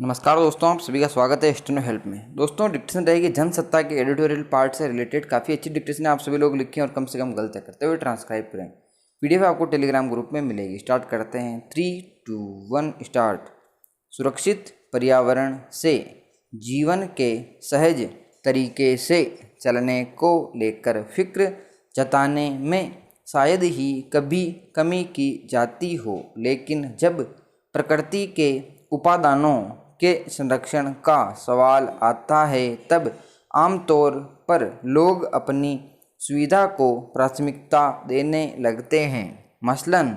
नमस्कार दोस्तों, आप सभी का स्वागत है स्टूडेंट हेल्प में। दोस्तों, डिक्टेशन रहेगी जनसत्ता के एडिटोरियल पार्ट से रिलेटेड। काफ़ी अच्छी डिक्टेशन है, आप सभी लोग लिखें और कम से कम गलतियाँ करते हुए ट्रांसक्राइब करें। पीडीएफ आपको टेलीग्राम ग्रुप में मिलेगी। स्टार्ट करते हैं। 3, 2, 1 स्टार्ट। सुरक्षित पर्यावरण से जीवन के सहज तरीके से चलने को लेकर फिक्र जताने में शायद ही कभी कमी की जाती हो, लेकिन जब प्रकृति के उपादानों के संरक्षण का सवाल आता है तब आमतौर पर लोग अपनी सुविधा को प्राथमिकता देने लगते हैं। मसलन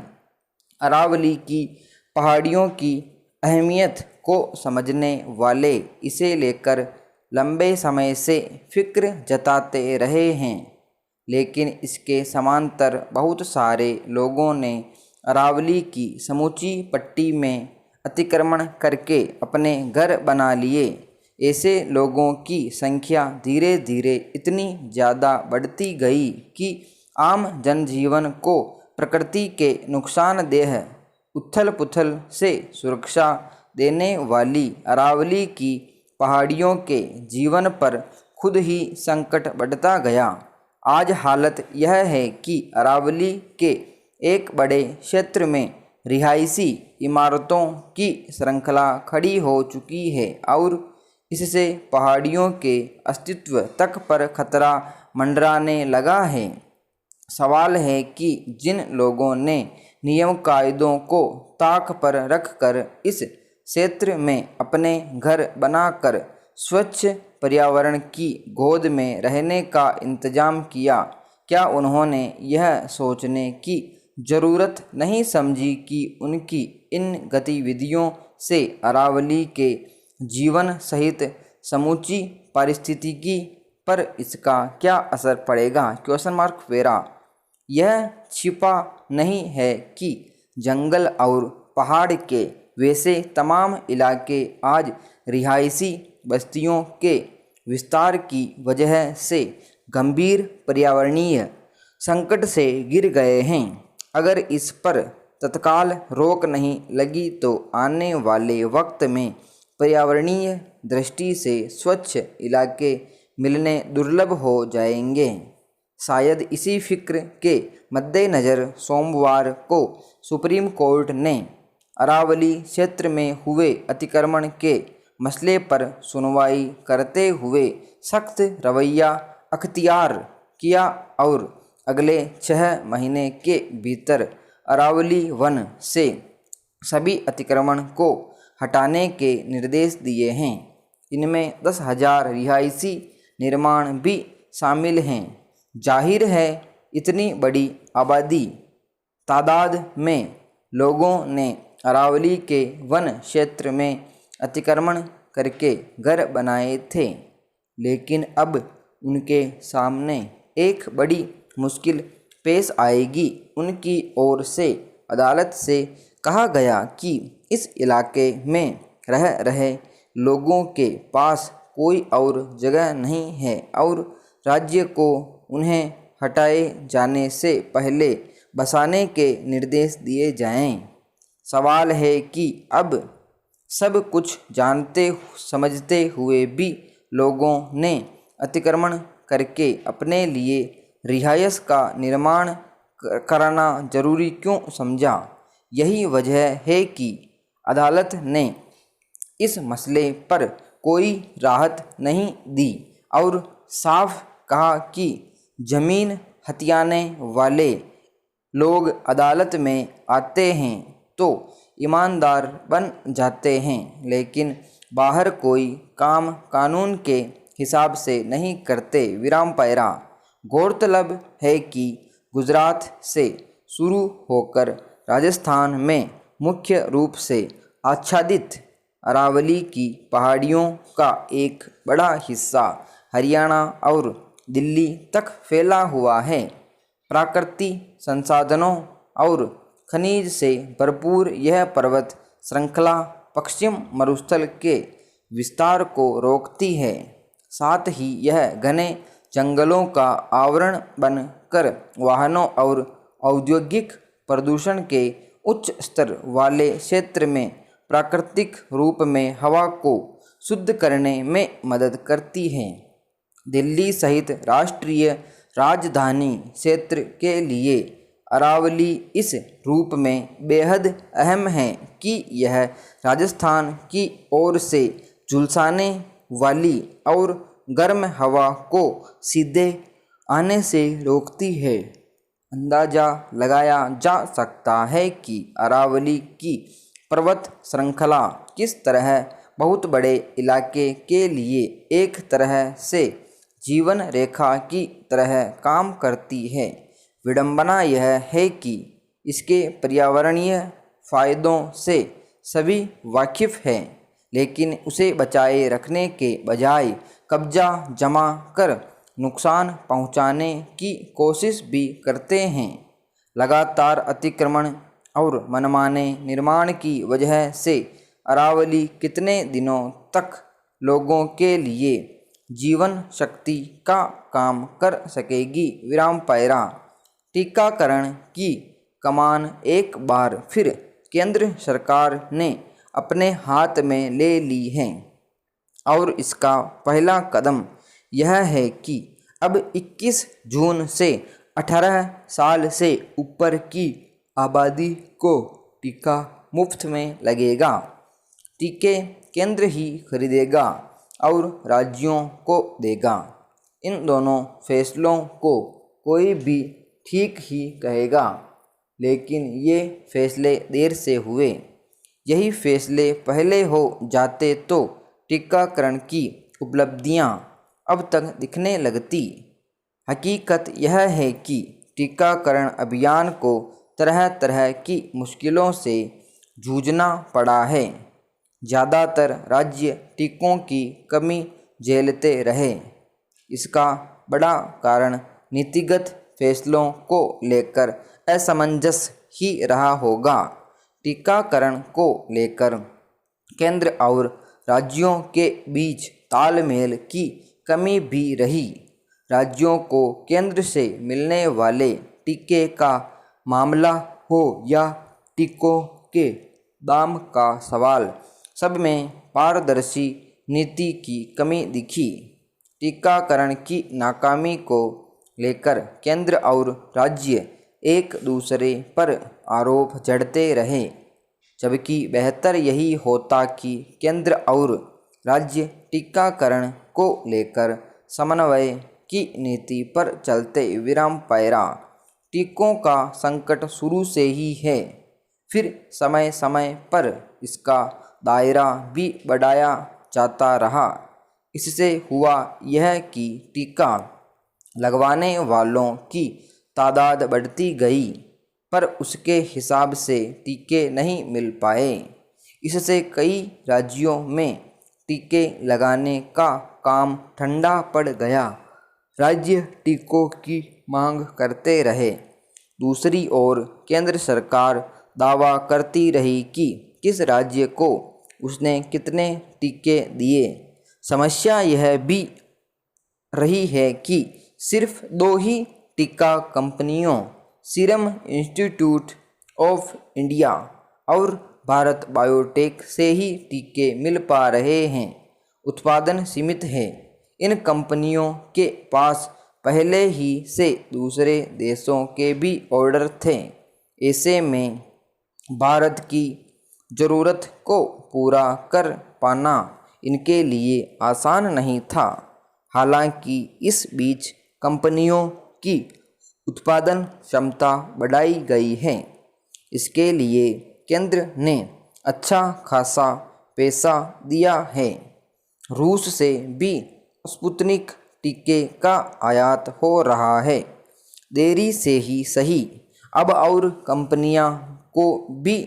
अरावली की पहाड़ियों की अहमियत को समझने वाले इसे लेकर लंबे समय से फिक्र जताते रहे हैं, लेकिन इसके समांतर बहुत सारे लोगों ने अरावली की समूची पट्टी में अतिक्रमण करके अपने घर बना लिए। ऐसे लोगों की संख्या धीरे धीरे इतनी ज़्यादा बढ़ती गई कि आम जनजीवन को प्रकृति के नुकसानदेह उथल पुथल से सुरक्षा देने वाली अरावली की पहाड़ियों के जीवन पर खुद ही संकट बढ़ता गया। आज हालत यह है कि अरावली के एक बड़े क्षेत्र में रिहायशी इमारतों की श्रृंखला खड़ी हो चुकी है और इससे पहाड़ियों के अस्तित्व तक पर खतरा मंडराने लगा है। सवाल है कि जिन लोगों ने नियम कायदों को ताक पर रखकर इस क्षेत्र में अपने घर बनाकर स्वच्छ पर्यावरण की गोद में रहने का इंतजाम किया, क्या उन्होंने यह सोचने की ज़रूरत नहीं समझी कि उनकी इन गतिविधियों से अरावली के जीवन सहित समूची पारिस्थितिकी पर इसका क्या असर पड़ेगा? वेरा यह छिपा नहीं है कि जंगल और पहाड़ के वैसे तमाम इलाके आज रिहायशी बस्तियों के विस्तार की वजह से गंभीर पर्यावरणीय संकट से घिर गए हैं। अगर इस पर तत्काल रोक नहीं लगी तो आने वाले वक्त में पर्यावरणीय दृष्टि से स्वच्छ इलाके मिलने दुर्लभ हो जाएंगे। शायद इसी फिक्र के मद्देनज़र सोमवार को सुप्रीम कोर्ट ने अरावली क्षेत्र में हुए अतिक्रमण के मसले पर सुनवाई करते हुए सख्त रवैया अख्तियार किया और अगले 6 महीने के भीतर अरावली वन से सभी अतिक्रमण को हटाने के निर्देश दिए हैं। इनमें 10,000 रिहायशी निर्माण भी शामिल हैं। जाहिर है, इतनी बड़ी आबादी तादाद में लोगों ने अरावली के वन क्षेत्र में अतिक्रमण करके घर बनाए थे, लेकिन अब उनके सामने एक बड़ी मुश्किल पेश आएगी। उनकी ओर से अदालत से कहा गया कि इस इलाके में रह रहे लोगों के पास कोई और जगह नहीं है और राज्य को उन्हें हटाए जाने से पहले बसाने के निर्देश दिए जाएं। सवाल है कि अब सब कुछ जानते समझते हुए भी लोगों ने अतिक्रमण करके अपने लिए रिहायश का निर्माण कराना जरूरी क्यों समझा? यही वजह है कि अदालत ने इस मसले पर कोई राहत नहीं दी और साफ कहा कि ज़मीन हथियाने वाले लोग अदालत में आते हैं तो ईमानदार बन जाते हैं, लेकिन बाहर कोई काम कानून के हिसाब से नहीं करते। पैरा गौरतलब है कि गुजरात से शुरू होकर राजस्थान में मुख्य रूप से आच्छादित अरावली की पहाड़ियों का एक बड़ा हिस्सा हरियाणा और दिल्ली तक फैला हुआ है। प्राकृतिक संसाधनों और खनिज से भरपूर यह पर्वत श्रृंखला पश्चिम मरुस्थल के विस्तार को रोकती है, साथ ही यह घने जंगलों का आवरण बनकर वाहनों और औद्योगिक प्रदूषण के उच्च स्तर वाले क्षेत्र में प्राकृतिक रूप में हवा को शुद्ध करने में मदद करती हैं। दिल्ली सहित राष्ट्रीय राजधानी क्षेत्र के लिए अरावली इस रूप में बेहद अहम है कि यह राजस्थान की ओर से झुलसाने वाली और गर्म हवा को सीधे आने से रोकती है। अंदाज़ा लगाया जा सकता है कि अरावली की पर्वत श्रृंखला किस तरह बहुत बड़े इलाके के लिए एक तरह से जीवन रेखा की तरह काम करती है। विडंबना यह है कि इसके पर्यावरणीय फ़ायदों से सभी वाकिफ़ हैं, लेकिन उसे बचाए रखने के बजाय कब्जा जमा कर नुकसान पहुंचाने की कोशिश भी करते हैं। लगातार अतिक्रमण और मनमाने निर्माण की वजह से अरावली कितने दिनों तक लोगों के लिए जीवन शक्ति का काम कर सकेगी। विराम पैरा। टीकाकरण की कमान एक बार फिर केंद्र सरकार ने अपने हाथ में ले ली है और इसका पहला कदम यह है कि अब 21 जून से 18 साल से ऊपर की आबादी को टीका मुफ्त में लगेगा। टीके केंद्र ही खरीदेगा और राज्यों को देगा। इन दोनों फैसलों को कोई भी ठीक ही कहेगा, लेकिन ये फैसले देर से हुए। यही फैसले पहले हो जाते तो टीकाकरण की उपलब्धियां अब तक दिखने लगती। हकीकत यह है कि टीकाकरण अभियान को तरह तरह की मुश्किलों से जूझना पड़ा है। ज़्यादातर राज्य टीकों की कमी झेलते रहे। इसका बड़ा कारण नीतिगत फैसलों को लेकर असमंजस ही रहा होगा। टीकाकरण को लेकर केंद्र और राज्यों के बीच तालमेल की कमी भी रही। राज्यों को केंद्र से मिलने वाले टीके का मामला हो या टीकों के दाम का सवाल, सब में पारदर्शी नीति की कमी दिखी। टीकाकरण की नाकामी को लेकर केंद्र और राज्य एक दूसरे पर आरोप जड़ते रहे, जबकि बेहतर यही होता कि केंद्र और राज्य टीकाकरण को लेकर समन्वय की नीति पर चलते। विराम पैरा। टीकों का संकट शुरू से ही है, फिर समय समय पर इसका दायरा भी बढ़ाया जाता रहा। इससे हुआ यह कि टीका लगवाने वालों की तादाद बढ़ती गई, पर उसके हिसाब से टीके नहीं मिल पाए। इससे कई राज्यों में टीके लगाने का काम ठंडा पड़ गया। राज्य टीकों की मांग करते रहे। दूसरी ओर केंद्र सरकार दावा करती रही कि किस राज्य को उसने कितने टीके दिए। समस्या यह भी रही है कि सिर्फ 2 ही टीका कंपनियों, सीरम इंस्टीट्यूट ऑफ इंडिया और भारत बायोटेक से ही टीके मिल पा रहे हैं। उत्पादन सीमित है। इन कंपनियों के पास पहले ही से दूसरे देशों के भी ऑर्डर थे। ऐसे में भारत की ज़रूरत को पूरा कर पाना इनके लिए आसान नहीं था। हालांकि इस बीच कंपनियों की उत्पादन क्षमता बढ़ाई गई है। इसके लिए केंद्र ने अच्छा खासा पैसा दिया है। रूस से भी स्पुतनिक टीके का आयात हो रहा है। देरी से ही सही, अब और कंपनियां को भी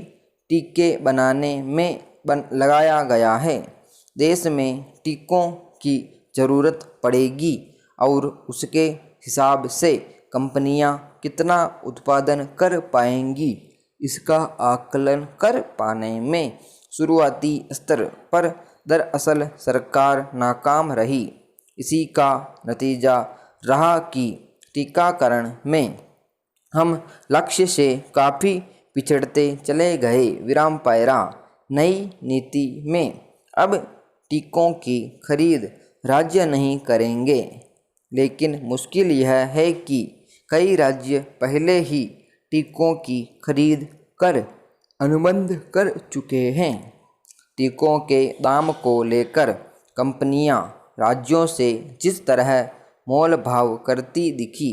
टीके बनाने में लगाया गया है। देश में टीकों की ज़रूरत पड़ेगी और उसके हिसाब से कंपनियां कितना उत्पादन कर पाएंगी, इसका आकलन कर पाने में शुरुआती स्तर पर दरअसल सरकार नाकाम रही। इसी का नतीजा रहा कि टीकाकरण में हम लक्ष्य से काफ़ी पिछड़ते चले गए। विराम पैरा। नई नीति में अब टीकों की खरीद राज्य नहीं करेंगे, लेकिन मुश्किल यह है कि कई राज्य पहले ही टीकों की खरीद कर अनुबंध कर चुके हैं। टीकों के दाम को लेकर कंपनियां राज्यों से जिस तरह मोल भाव करती दिखी,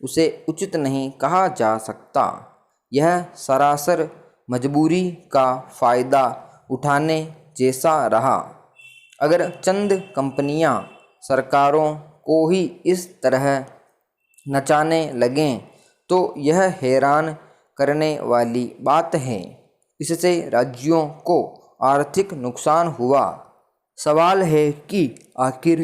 उसे उचित नहीं कहा जा सकता। यह सरासर मजबूरी का फ़ायदा उठाने जैसा रहा। अगर चंद कंपनियां सरकारों को ही इस तरह नचाने लगें तो यह हैरान करने वाली बात है। इससे राज्यों को आर्थिक नुकसान हुआ। सवाल है कि आखिर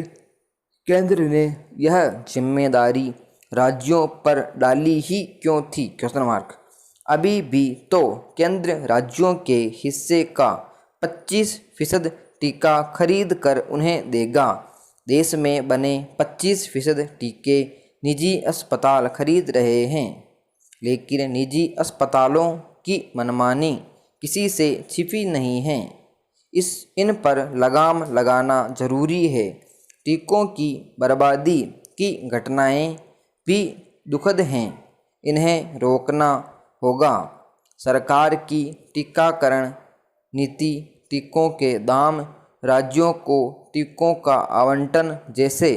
केंद्र ने यह जिम्मेदारी राज्यों पर डाली ही क्यों थी? Question mark. अभी भी तो केंद्र राज्यों के हिस्से का 25% टीका खरीद कर उन्हें देगा। देश में बने 25% टीके निजी अस्पताल खरीद रहे हैं, लेकिन निजी अस्पतालों की मनमानी किसी से छिपी नहीं है। इन पर लगाम लगाना जरूरी है। टीकों की बर्बादी की घटनाएं भी दुखद हैं, इन्हें रोकना होगा। सरकार की टीकाकरण नीति, टीकों के दाम, राज्यों को टीकों का आवंटन जैसे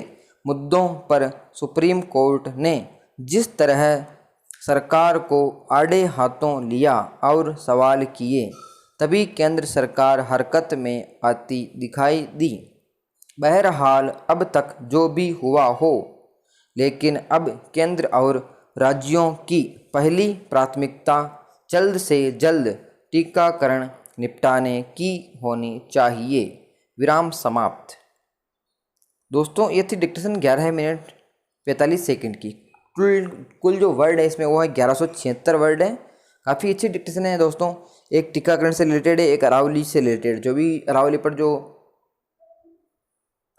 मुद्दों पर सुप्रीम कोर्ट ने जिस तरह सरकार को आड़े हाथों लिया और सवाल किए, तभी केंद्र सरकार हरकत में आती दिखाई दी। बहरहाल अब तक जो भी हुआ हो, लेकिन अब केंद्र और राज्यों की पहली प्राथमिकता जल्द से जल्द टीकाकरण निपटाने की होनी चाहिए। विराम समाप्त। दोस्तों, ये थी डिक्टेशन 11 मिनट 45 सेकंड की। कुल जो वर्ड है इसमें वो है 1176 वर्ड है। काफ़ी अच्छी डिक्टेशन है दोस्तों। एक टीकाकरण से रिलेटेड है, एक अरावली से रिलेटेड, जो भी अरावली पर जो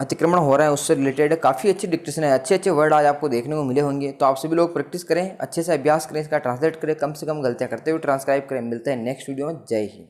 अतिक्रमण हो रहा है उससे रिलेटेड काफ़ी अच्छी डिक्टेशन है। अच्छे अच्छे वर्ड आज आपको देखने को मिले होंगे, तो आप सभी लोग प्रैक्टिस करें, अच्छे से अभ्यास करें, इसका ट्रांसलेट करें, कम से कम गलतियाँ करते हुए ट्रांसक्राइब करें। मिलते हैं नेक्स्ट वीडियो में। जय हिंद।